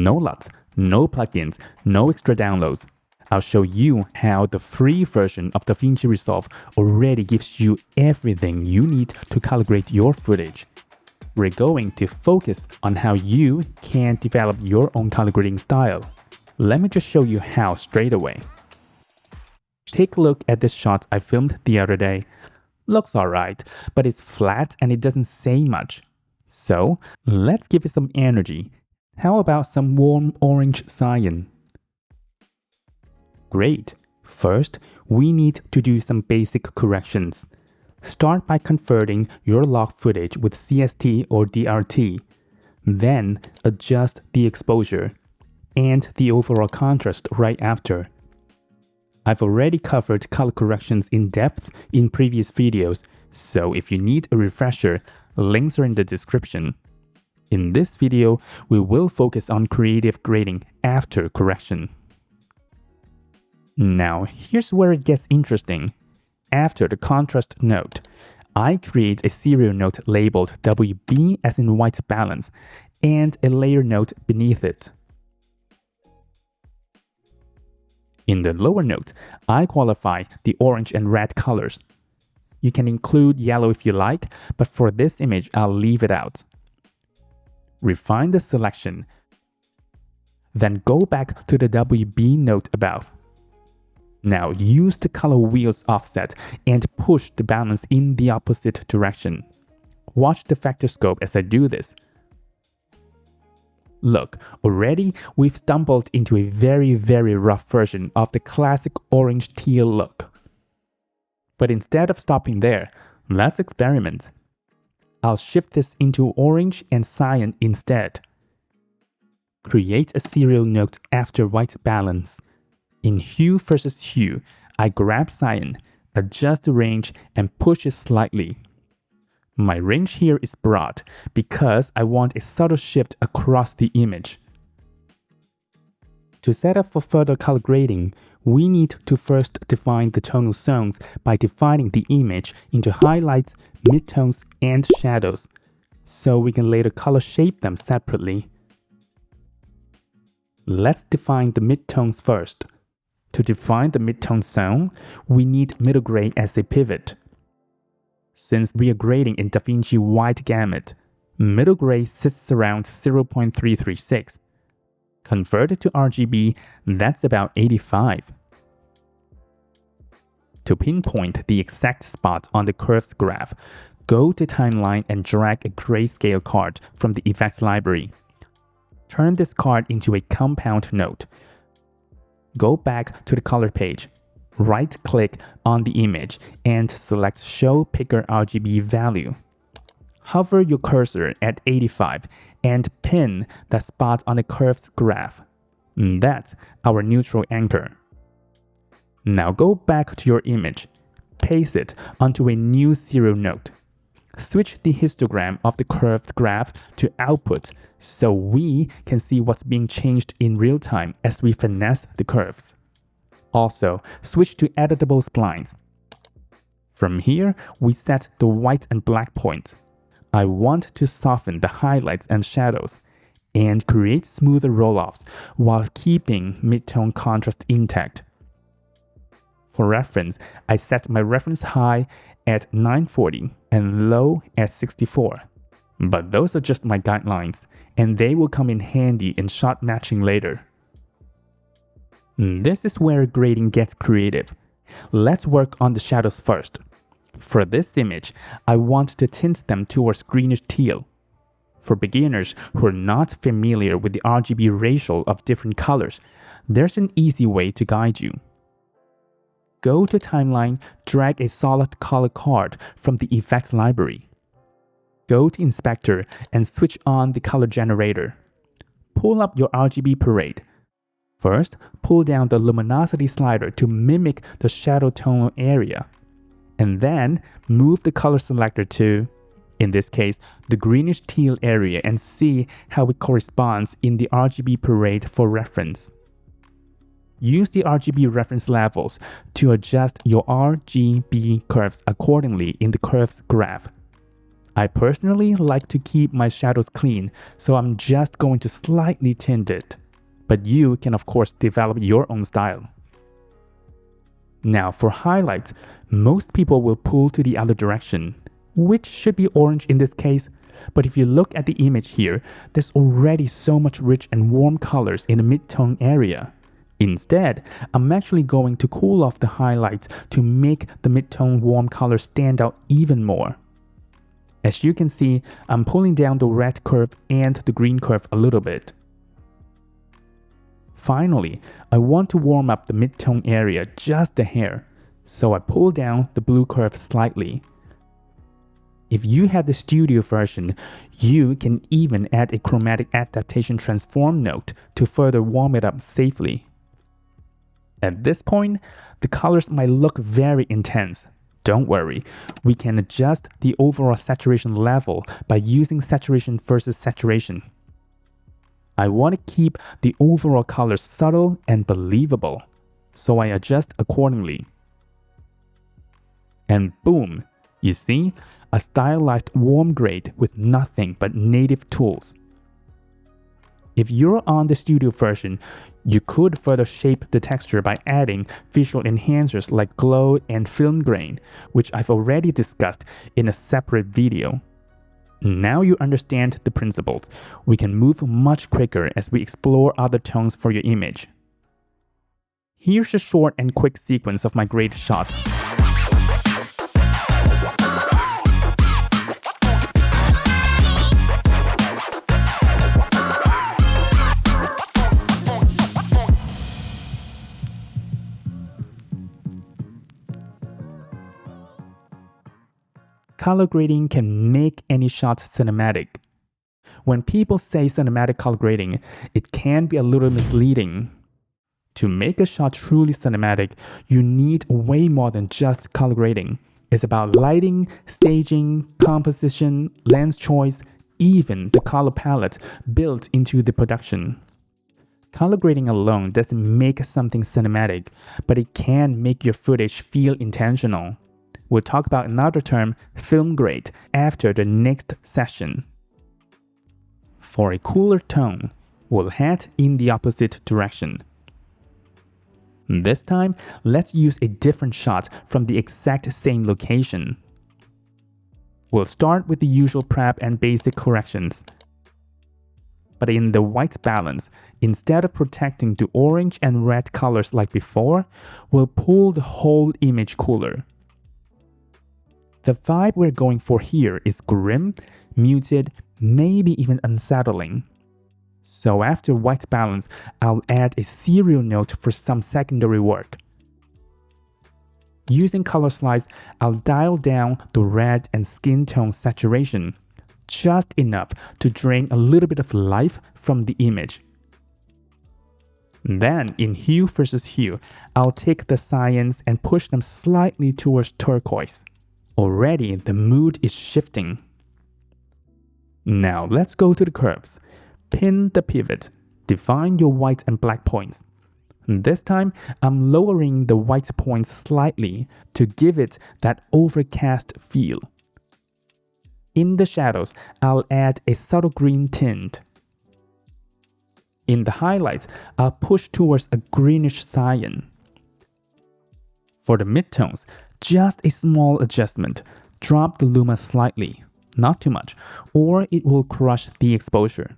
No LUTs, no plugins, no extra downloads. I'll show you how the free version of DaVinci Resolve already gives you everything you need to calibrate your footage. We're going to focus on how you can develop your own calibrating style. Let me just show you how straight away. Take a look at this shot I filmed the other day. Looks alright, but it's flat and it doesn't say much. So let's give it some energy. How about some warm orange cyan? Great. First, we need to do some basic corrections. Start by converting your log footage with CST or DRT. Then adjust the exposure and the overall contrast right after. I've already covered color corrections in depth in previous videos, so if you need a refresher, links are in the description. In this video, we will focus on creative grading after correction. Now, here's where it gets interesting. After the contrast node, I create a serial node labeled WB as in white balance and a layer node beneath it. In the lower node, I qualify the orange and red colors. You can include yellow if you like, but for this image, I'll leave it out. Refine the selection. Then go back to the WB node above. Now use the color wheels offset and push the balance in the opposite direction. Watch the vector scope as I do this. Look, already we've stumbled into a very rough version of the classic orange teal look. But instead of stopping there, let's experiment. I'll shift this into orange and cyan instead. Create a serial node after white balance. In hue versus hue, I grab cyan, adjust the range, and push it slightly. My range here is broad because I want a subtle shift across the image. To set up for further color grading, we need to first define the tonal zones by dividing the image into highlights, midtones, and shadows, so we can later color shape them separately. Let's define the midtones first. To define the midtone zone, we need middle gray as a pivot. Since we are grading in DaVinci Wide Gamut, middle gray sits around 0.336. Converted to RGB, that's about 85. To pinpoint the exact spot on the curves graph, go to Timeline and drag a grayscale card from the effects library. Turn this card into a compound node. Go back to the color page, right-click on the image, and select Show Picker RGB Value. Hover your cursor at 85 and pin the spot on the curves graph. That's our neutral anchor. Now go back to your image, paste it onto a new serial node. Switch the histogram of the curved graph to output so we can see what's being changed in real time as we finesse the curves. Also, switch to editable splines. From here, we set the white and black point. I want to soften the highlights and shadows and create smoother roll-offs while keeping midtone contrast intact. For reference, I set my reference high at 940 and low at 64. But those are just my guidelines, and they will come in handy in shot matching later. This is where grading gets creative. Let's work on the shadows first. For this image, I want to tint them towards greenish teal. For beginners who are not familiar with the RGB ratio of different colors, there's an easy way to guide you. Go to Timeline, drag a solid color card from the effects library. Go to Inspector and switch on the color generator. Pull up your RGB parade. First, pull down the luminosity slider to mimic the shadow tonal area. And then, move the color selector to, in this case, the greenish teal area and see how it corresponds in the RGB parade for reference. Use the RGB reference levels to adjust your RGB curves accordingly in the curves graph. I personally like to keep my shadows clean, so I'm just going to slightly tint it. But you can of course develop your own style. Now for highlights, most people will pull to the other direction, which should be orange in this case. But if you look at the image here, there's already so much rich and warm colors in the mid-tone area. Instead, I'm actually going to cool off the highlights to make the mid-tone warm colors stand out even more. As you can see, I'm pulling down the red curve and the green curve a little bit. Finally, I want to warm up the mid-tone area just a hair, so I pull down the blue curve slightly. If you have the studio version, you can even add a chromatic adaptation transform node to further warm it up safely. At this point, the colors might look very intense. Don't worry, we can adjust the overall saturation level by using saturation versus saturation. I want to keep the overall colors subtle and believable, so I adjust accordingly. And boom, you see, a stylized warm grade with nothing but native tools. If you're on the studio version, you could further shape the texture by adding visual enhancers like glow and film grain, which I've already discussed in a separate video. Now you understand the principles. We can move much quicker as we explore other tones for your image. Here's a short and quick sequence of my grade shot. Color grading can make any shot cinematic. When people say cinematic color grading, it can be a little misleading. To make a shot truly cinematic, you need way more than just color grading. It's about lighting, staging, composition, lens choice, even the color palette built into the production. Color grading alone doesn't make something cinematic, but it can make your footage feel intentional. We'll talk about another term, film grade, after the next session. For a cooler tone, we'll head in the opposite direction. This time, let's use a different shot from the exact same location. We'll start with the usual prep and basic corrections. But in the white balance, instead of protecting the orange and red colors like before, we'll pull the whole image cooler. The vibe we're going for here is grim, muted, maybe even unsettling. So after white balance, I'll add a serial note for some secondary work. Using color slides, I'll dial down the red and skin tone saturation, just enough to drain a little bit of life from the image. Then, in hue versus hue, I'll take the cyans and push them slightly towards turquoise. Already, the mood is shifting. Now, let's go to the curves. Pin the pivot. Define your white and black points. This time, I'm lowering the white points slightly to give it that overcast feel. In the shadows, I'll add a subtle green tint. In the highlights, I'll push towards a greenish cyan. For the midtones, just a small adjustment. Drop the luma slightly, not too much, or it will crush the exposure.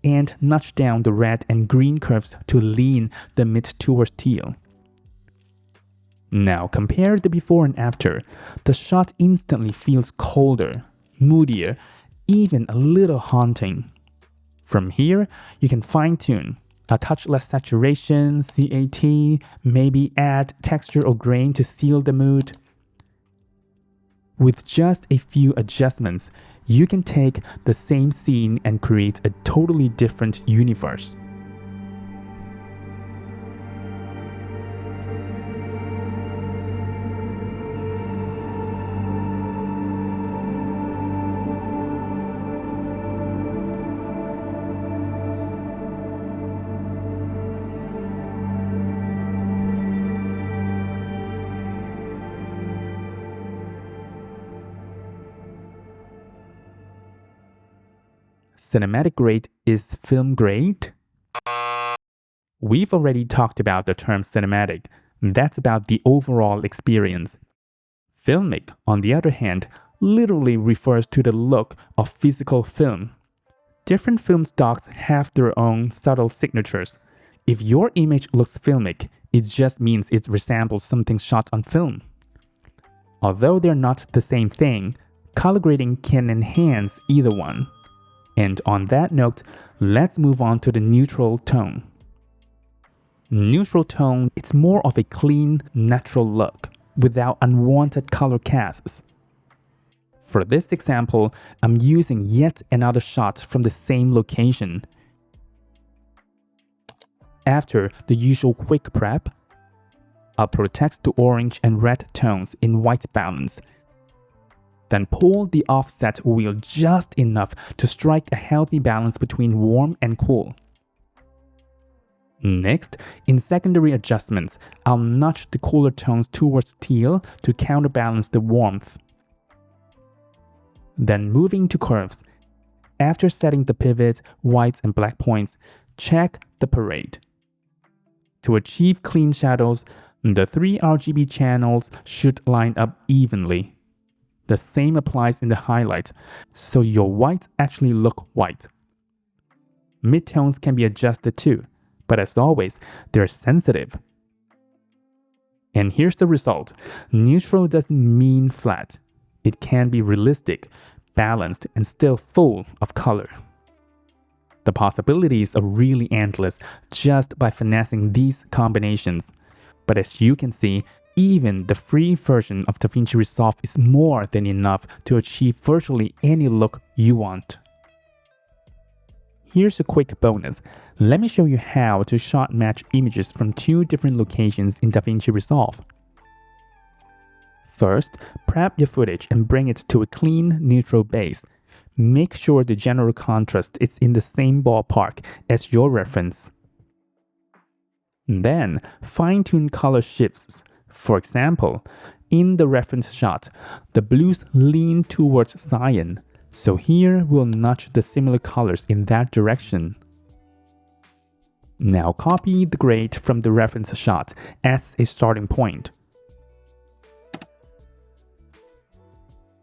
And nudge down the red and green curves to lean the mid towards teal. Now compare the before and after. The shot instantly feels colder, moodier, even a little haunting. From here, you can fine-tune. A touch less saturation, CAT, maybe add texture or grain to seal the mood. With just a few adjustments, you can take the same scene and create a totally different universe. Cinematic grade is film grade? We've already talked about the term cinematic. That's about the overall experience. Filmic, on the other hand, literally refers to the look of physical film. Different film stocks have their own subtle signatures. If your image looks filmic, it just means it resembles something shot on film. Although they're not the same thing, color grading can enhance either one. And on that note, let's move on to the neutral tone. Neutral tone, it's more of a clean, natural look, without unwanted color casts. For this example, I'm using yet another shot from the same location. After the usual quick prep, I'll protect the orange and red tones in white balance. Then pull the offset wheel just enough to strike a healthy balance between warm and cool. Next, in secondary adjustments, I'll nudge the cooler tones towards teal to counterbalance the warmth. Then moving to curves. After setting the pivot, whites and black points, check the parade. To achieve clean shadows, the 3 RGB channels should line up evenly. The same applies in the highlight, so your whites actually look white. Midtones can be adjusted too, but as always, they're sensitive. And here's the result. Neutral doesn't mean flat. It can be realistic, balanced, and still full of color. The possibilities are really endless just by finessing these combinations. But as you can see, even the free version of DaVinci Resolve is more than enough to achieve virtually any look you want. Here's a quick bonus. Let me show you how to shot match images from 2 different locations in DaVinci Resolve. First, prep your footage and bring it to a clean, neutral base. Make sure the general contrast is in the same ballpark as your reference. Then, fine-tune color shifts. For example, in the reference shot, the blues lean towards cyan, so here we'll nudge the similar colors in that direction. Now copy the grade from the reference shot as a starting point.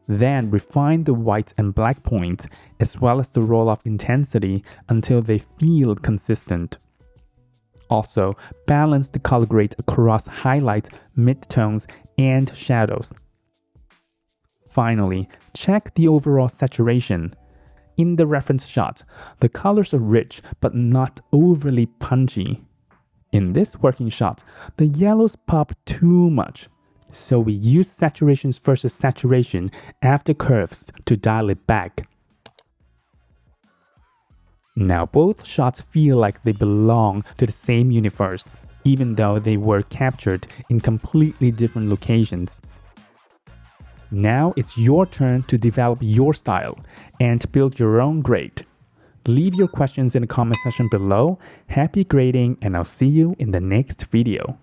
Then refine the white and black points as well as the roll-off intensity until they feel consistent. Also, balance the color grade across highlights, midtones, and shadows. Finally, check the overall saturation. In the reference shot, the colors are rich but not overly punchy. In this working shot, the yellows pop too much. So we use saturation versus saturation after curves to dial it back. Now both shots feel like they belong to the same universe, even though they were captured in completely different locations. Now it's your turn to develop your style and build your own grade. Leave your questions in the comment section below. Happy grading, and I'll see you in the next video.